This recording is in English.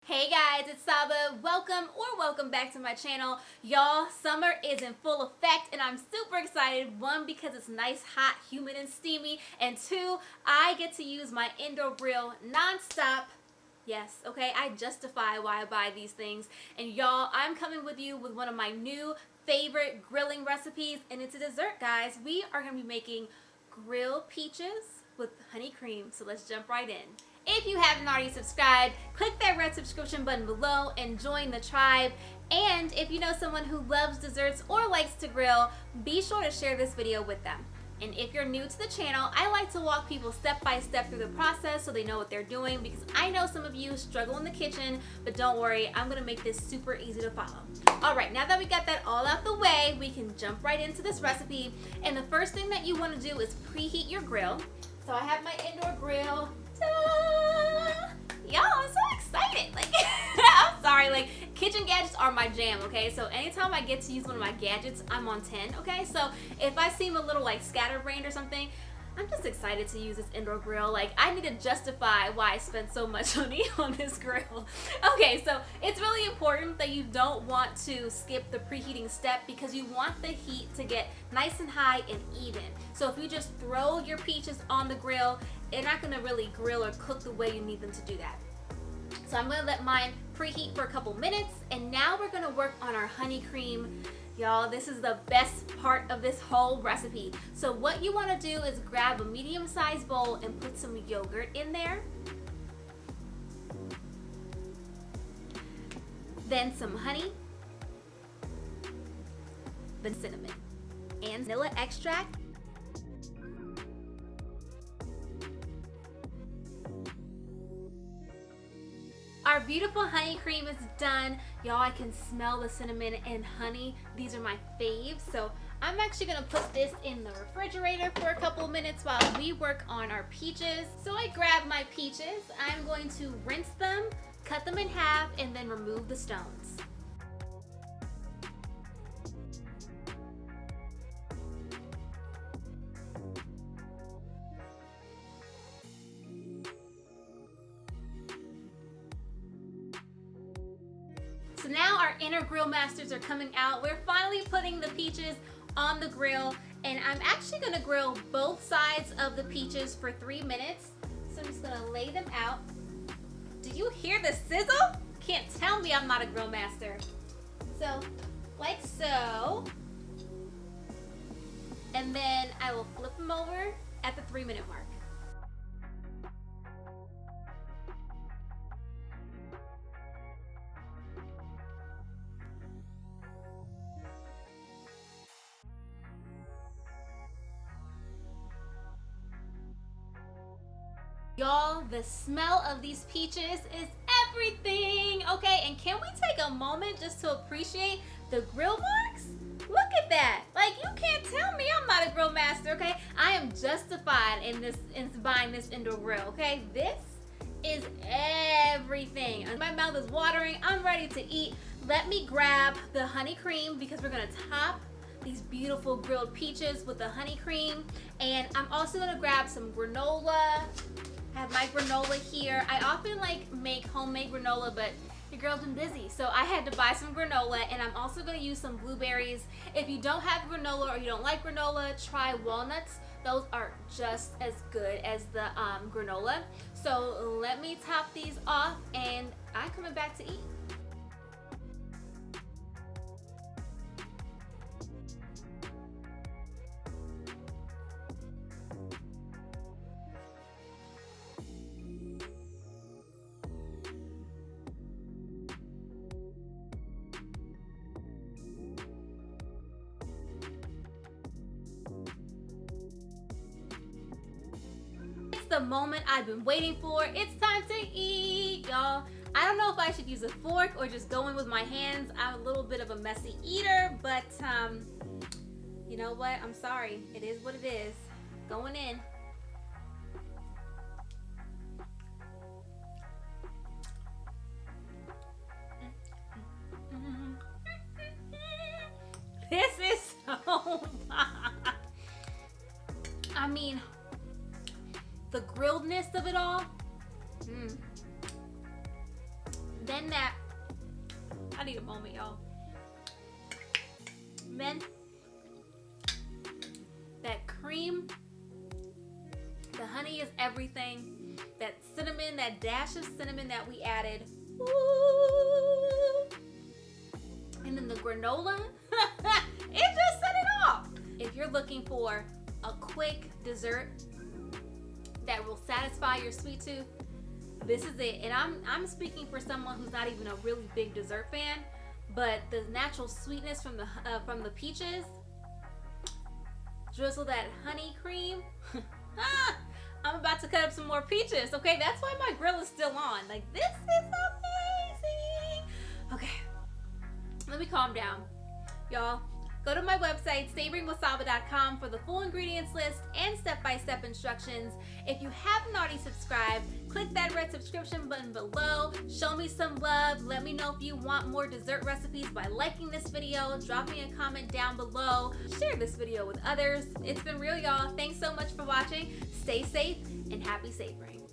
Hey guys, it's Saba. Welcome back to my channel. Y'all, summer is in full effect and I'm super excited. One, because it's nice, hot, humid, and steamy. And two, I get to use my indoor grill non-stop. Yes, okay, I justify why I buy these things. And y'all, I'm coming with you with one of my new favorite grilling recipes. And it's a dessert, guys. We are going to be making grilled peaches with honey cream. So let's jump right in. If you haven't already subscribed, click that red subscription button below and join the tribe. And if you know someone who loves desserts or likes to grill, be sure to share this video with them. And if you're new to the channel, I like to walk people step by step through the process so they know what they're doing, because I know some of you struggle in the kitchen, but don't worry, I'm gonna make this super easy to follow. All right, now that we got that all out the way, we can jump right into this recipe. And the first thing that you wanna do is preheat your grill. So I have my indoor grill. Ta-da! Y'all, I'm so excited. I'm sorry, kitchen gadgets are my jam, okay? So anytime I get to use one of my gadgets, I'm on 10, okay? So if I seem a little scatterbrained or something, I'm just excited to use this indoor grill. I need to justify why I spent so much money on this grill. Okay, so it's really important that you don't want to skip the preheating step, because you want the heat to get nice and high and even. So if you just throw your peaches on the grill, they're not gonna really grill or cook the way you need them to do that. So I'm gonna let mine preheat for a couple minutes, and now we're gonna work on our honey cream. Y'all, this is the best part of this whole recipe. So what you wanna do is grab a medium-sized bowl and put some yogurt in there. Then some honey, then cinnamon, and vanilla extract. Our beautiful honey cream is done. Y'all, I can smell the cinnamon and honey. These are my faves. So I'm actually gonna put this in the refrigerator for a couple minutes while we work on our peaches. So I grab my peaches. I'm going to rinse them, cut them in half, and then remove the stones. So now our inner grill masters are coming out. We're finally putting the peaches on the grill, and I'm actually gonna grill both sides of the peaches for 3 minutes. So I'm just gonna lay them out. Do you hear the sizzle? Can't tell me I'm not a grill master. So, like so. And then I will flip them over at the 3-minute mark. Y'all, the smell of these peaches is everything, okay? And can we take a moment just to appreciate the grill marks? Look at that. You can't tell me I'm not a grill master, okay? I am justified in buying this indoor grill, okay? This is everything. My mouth is watering. I'm ready to eat. Let me grab the honey cream, because we're gonna top these beautiful grilled peaches with the honey cream. And I'm also gonna grab some granola. I have my granola here. I often make homemade granola, but your girl's been busy, so I had to buy some granola. And I'm also going to use some blueberries. If you don't have granola or you don't like granola, try walnuts. Those are just as good as the granola. So let me top these off, and I'm coming back to eat. The moment I've been waiting for. It's time to eat, y'all. I don't know if I should use a fork or just go in with my hands. I'm a little bit of a messy eater, but you know what? I'm sorry. It is what it is. Going in. This is so I mean, the grilledness of it all. Then that, I need a moment, y'all. Then that cream, the honey is everything. That cinnamon, that dash of cinnamon that we added. Ooh. And then the granola, it just set it off. If you're looking for a quick dessert that will satisfy your sweet tooth, this is it. And I'm speaking for someone who's not even a really big dessert fan, but the natural sweetness from the peaches, drizzle that honey cream. I'm about to cut up some more peaches. Okay, that's why my grill is still on. Like, this is amazing. Okay, let me calm down, y'all. Go to my website, savoringwithsaba.com, for the full ingredients list and step-by-step instructions. If you haven't already subscribed, click that red subscription button below. Show me some love. Let me know if you want more dessert recipes by liking this video. Drop me a comment down below. Share this video with others. It's been real, y'all. Thanks so much for watching. Stay safe and happy savoring.